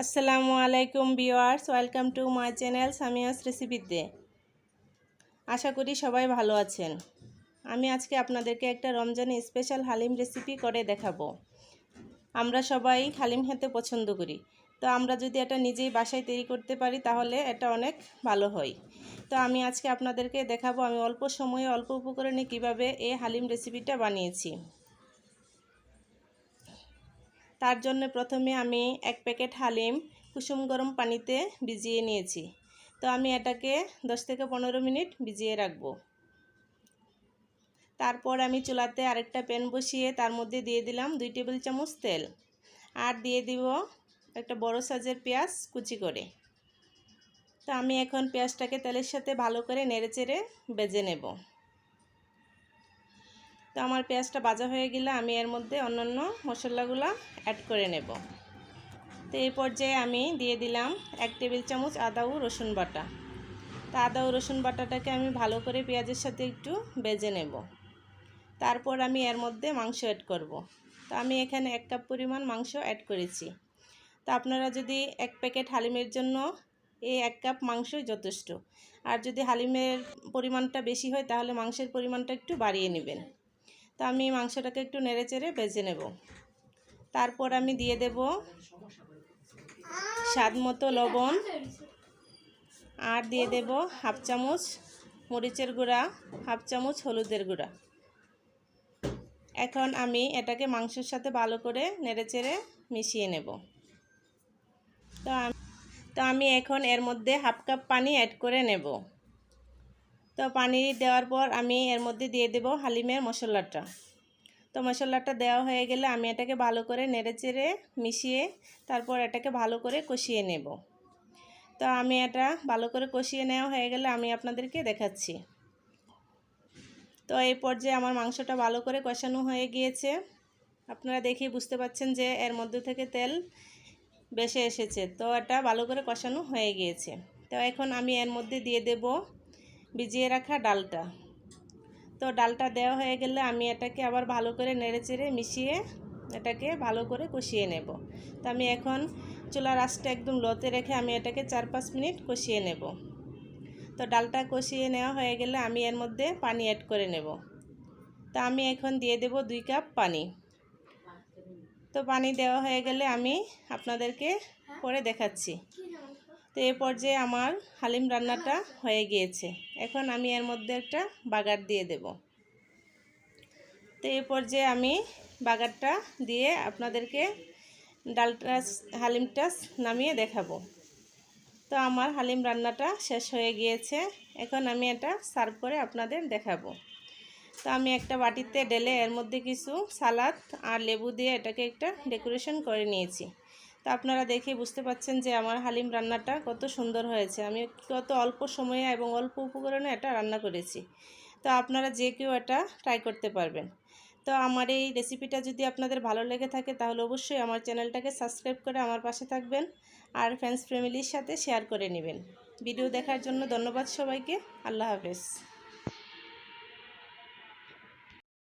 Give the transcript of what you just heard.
আসসালামু আলাইকুম viewers, welcome to my channel Samia's রেসিপিতে। আশা করি সবাই ভালো আছেন। আমি আজকে আপনাদেরকে একটা রমজানে স্পেশাল হালিম রেসিপি করে দেখাবো। আমরা সবাই হালিম খেতে পছন্দ করি, তো আমরা যদি এটা নিজেই বাসায় তৈরি করতে পারি তাহলে এটা অনেক ভালো হয়। তো আমি আজকে আপনাদেরকে দেখাবো আমি অল্প সময়ে অল্প উপকরণে কিভাবে এই হালিম রেসিপিটা বানিয়েছি। তার জন্য প্রথমে আমি 1 প্যাকেট হালিম কুসুম গরম পানিতে ভিজিয়ে নিয়েছি। তো আমি এটাকে 10 থেকে 15 মিনিট ভিজিয়ে রাখব। তারপর আমি চুলাতে আরেকটা প্যান বসিয়ে তার মধ্যে দিয়ে দিলাম 2 টেবিল চামচ তেল, আর দিয়ে দিব একটা বড় সাইজের পেঁয়াজ কুচি করে। তো আমি এখন পেঁয়াজটাকে তেলের সাথে ভালো করে নেড়েচেড়ে ভেজে নেব। তো আমার পেঁয়াজটা ভাজা হয়ে গেলে আমি এর মধ্যে অন্যান্য মশলাগুলো অ্যাড করে নেব। তো এই পর্যায়ে আমি দিয়ে দিলাম 1 টেবিল চামচ আদা ও রসুন বাটা। তো আদা ও রসুন বাটাটাকে আমি ভালো করে পেঁয়াজের সাথে একটু ভেজে নেব। তারপর আমি এর মধ্যে মাংস অ্যাড করব। তো আমি এখানে 1 কাপ পরিমাণ মাংস অ্যাড করেছি। তো আপনারা যদি 1 প্যাকেট হালিমের জন্য এই 1 কাপ মাংসই যথেষ্ট, আর যদি হালিমের পরিমাণটা বেশি হয় তাহলে মাংসের পরিমাণটা একটু বাড়িয়ে নেবেন। তো আমি মাংসটাকে একটু নেড়েচেড়ে ভেজে নেব। তারপর আমি দিয়ে দেব স্বাদ মতো লবণ, আর দিয়ে দেব হাফ চামচ মরিচের গুঁড়া, হাফ চামচ হলুদের গুঁড়া। এখন আমি এটাকে মাংসের সাথে ভালো করে নেড়েচেড়ে মিশিয়ে নেব। তো আমি এখন এর মধ্যে হাফ কাপ পানি অ্যাড করে নেব। তো পানি দেওয়ার পর আমি এর মধ্যে দিয়ে দেব হালিমের মশলাটা। তো মশলাটা দেওয়া হয়ে গেলে আমি এটাকে ভালো করে নেড়েচেড়ে মিশিয়ে তারপর এটাকে ভালো করে কষিয়ে নেব। তো আমি এটা ভালো করে কষিয়ে নেওয়া হয়ে গেলে আমি আপনাদেরকে দেখাচ্ছি। তো এই পর্যায়ে আমার মাংসটা ভালো করে কষানো হয়ে গিয়েছে। আপনারা দেখেই বুঝতে পাচ্ছেন যে এর মধ্যে থেকে তেল বেশি এসেছে। তো এটা ভালো করে কষানো হয়ে গিয়েছে। তো এখন আমি এর মধ্যে দিয়ে দেব ভিজিয়ে রাখা ডালটা। তো ডালটা দেওয়া হয়ে গেলে আমি এটাকে আবার ভালো করে নেড়েচেড়ে মিশিয়ে এটাকে ভালো করে কষিয়ে নেব। তো আমি এখন চুলার আঁচটা একদম লোতে রেখে আমি এটাকে 4-5 মিনিট কষিয়ে নেব। তো ডালটা কষিয়ে নেওয়া হয়ে গেলে আমি এর মধ্যে পানি অ্যাড করে নেব। তো আমি এখন দিয়ে দেব 2 কাপ পানি। তো পানি দেওয়া হয়ে গেলে আমি আপনাদেরকে পরে দেখাচ্ছি। তো এই পর্যায়ে আমার হালিম রান্নাটা হয়ে গিয়েছে। এখন আমি এর মধ্যে একটা বাগার দিয়ে দেব। তো এই পর্যায়ে আমি বাগারটা দিয়ে আপনাদেরকে ডালটা হালিমটা নামিয়ে দেখাবো। তো আমার হালিম রান্নাটা শেষ হয়ে গিয়েছে। এখন আমি এটা সার্ভ করে আপনাদের দেখাবো। তো আমি একটা বাটিতে ঢেলে এর মধ্যে কিছু সালাদ আর লেবু দিয়ে এটাকে একটা ডেকোরেশন করে নিয়েছি। তো আপনারা দেখে বুঝতে পাচ্ছেন যে আমার হালিম রান্নাটা কত সুন্দর হয়েছে। আমি কত অল্প সময়ে এবং অল্প উপকরণে এটা রান্না করেছি। তো আপনারা যে কেউ এটা ট্রাই করতে পারবেন। তো আমার এই রেসিপিটা যদি আপনাদের ভালো লেগে থাকে তাহলে অবশ্যই আমার চ্যানেলটাকে সাবস্ক্রাইব করে আমার পাশে থাকবেন, আর ফ্রেন্ডস ফ্যামিলির সাথে শেয়ার করে নেবেন। ভিডিও দেখার জন্য ধন্যবাদ সবাইকে। আল্লাহ হাফেজ।